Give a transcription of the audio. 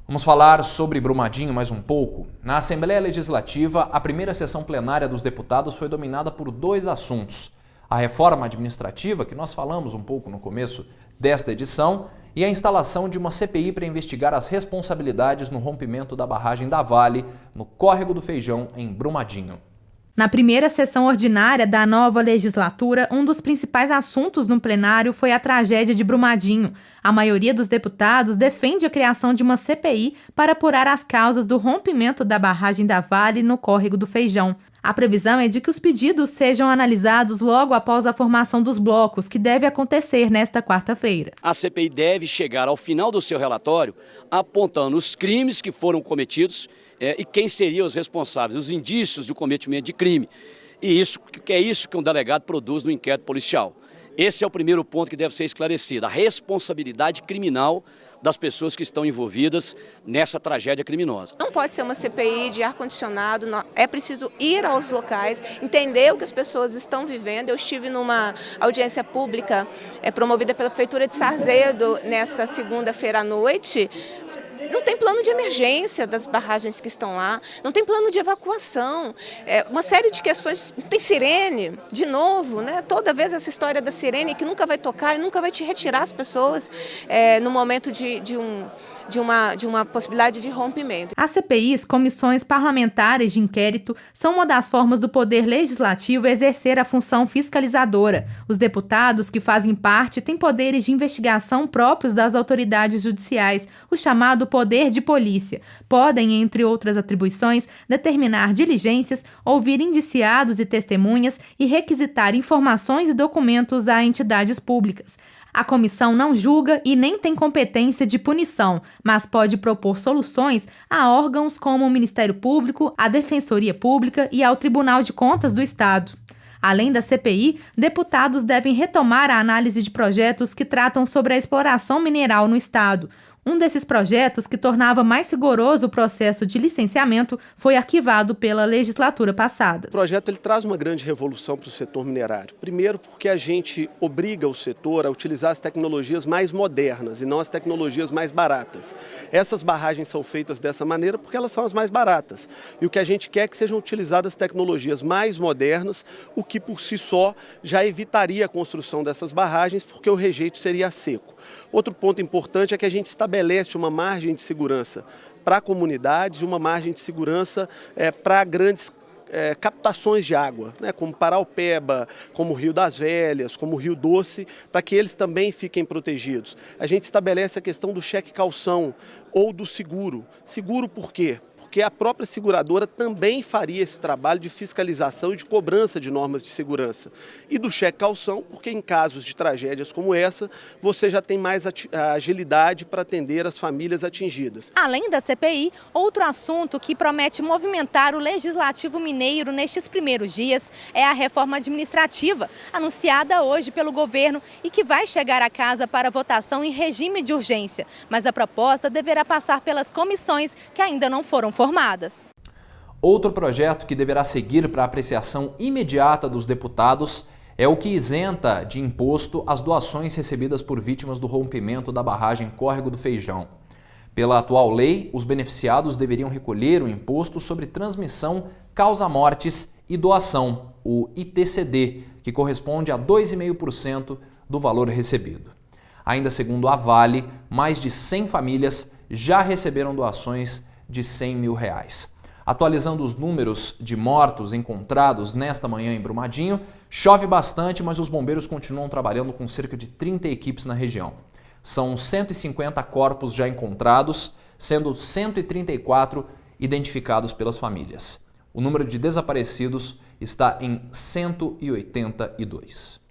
Vamos falar sobre Brumadinho mais um pouco. Na Assembleia Legislativa, a primeira sessão plenária dos deputados foi dominada por dois assuntos: a reforma administrativa, que nós falamos um pouco no começo desta edição, e a instalação de uma CPI para investigar as responsabilidades no rompimento da barragem da Vale, no Córrego do Feijão, em Brumadinho. Na primeira sessão ordinária da nova legislatura, um dos principais assuntos no plenário foi a tragédia de Brumadinho. A maioria dos deputados defende a criação de uma CPI para apurar as causas do rompimento da barragem da Vale no Córrego do Feijão. A previsão é de que os pedidos sejam analisados logo após a formação dos blocos, que deve acontecer nesta quarta-feira. A CPI deve chegar ao final do seu relatório apontando os crimes que foram cometidos e quem seriam os responsáveis, os indícios de cometimento de crime. E isso que um delegado produz no inquérito policial. Esse é o primeiro ponto que deve ser esclarecido, a responsabilidade criminal das pessoas que estão envolvidas nessa tragédia criminosa. Não pode ser uma CPI de ar-condicionado, é preciso ir aos locais, entender o que as pessoas estão vivendo. Eu estive numa audiência pública promovida pela Prefeitura de Sarzedo nessa segunda-feira à noite. Não tem plano de emergência das barragens que estão lá, não tem plano de evacuação, uma série de questões, não tem sirene, de novo, né? Toda vez essa história da sirene que nunca vai tocar e nunca vai te retirar as pessoas no momento de uma possibilidade de rompimento. As CPIs, comissões parlamentares de inquérito, são uma das formas do Poder Legislativo exercer a função fiscalizadora. Os deputados que fazem parte têm poderes de investigação próprios das autoridades judiciais, o chamado poder de polícia. Podem, entre outras atribuições, determinar diligências, ouvir indiciados e testemunhas e requisitar informações e documentos a entidades públicas. A comissão não julga e nem tem competência de punição, mas pode propor soluções a órgãos como o Ministério Público, a Defensoria Pública e ao Tribunal de Contas do Estado. Além da CPI, deputados devem retomar a análise de projetos que tratam sobre a exploração mineral no Estado. Um desses projetos, que tornava mais rigoroso o processo de licenciamento, foi arquivado pela legislatura passada. O projeto ele traz uma grande revolução para o setor minerário. Primeiro, porque a gente obriga o setor a utilizar as tecnologias mais modernas e não as tecnologias mais baratas. Essas barragens são feitas dessa maneira porque elas são as mais baratas. E o que a gente quer é que sejam utilizadas tecnologias mais modernas, o que por si só já evitaria a construção dessas barragens, porque o rejeito seria seco. Outro ponto importante é que a gente estabelece uma margem de segurança para comunidades e uma margem de segurança para grandes captações de água, né, como Paraupeba, como o Rio das Velhas, como o Rio Doce, para que eles também fiquem protegidos. A gente estabelece a questão do cheque calção ou do seguro. Seguro por quê? Porque a própria seguradora também faria esse trabalho de fiscalização e de cobrança de normas de segurança. E do cheque calção, porque em casos de tragédias como essa, você já tem mais agilidade para atender as famílias atingidas. Além da CPI, outro assunto que promete movimentar o Legislativo Mineiro nestes primeiros dias é a reforma administrativa, anunciada hoje pelo governo e que vai chegar à casa para votação em regime de urgência. Mas a proposta deverá passar pelas comissões que ainda não foram formadas. Outro projeto que deverá seguir para apreciação imediata dos deputados é o que isenta de imposto as doações recebidas por vítimas do rompimento da barragem Córrego do Feijão. Pela atual lei, os beneficiados deveriam recolher o imposto sobre transmissão, causa-mortes e doação, o ITCD, que corresponde a 2,5% do valor recebido. Ainda segundo a Vale, mais de 100 famílias já receberam doações de R$100 mil. Atualizando os números de mortos encontrados nesta manhã em Brumadinho, chove bastante, mas os bombeiros continuam trabalhando com cerca de 30 equipes na região. São 150 corpos já encontrados, sendo 134 identificados pelas famílias. O número de desaparecidos está em 182.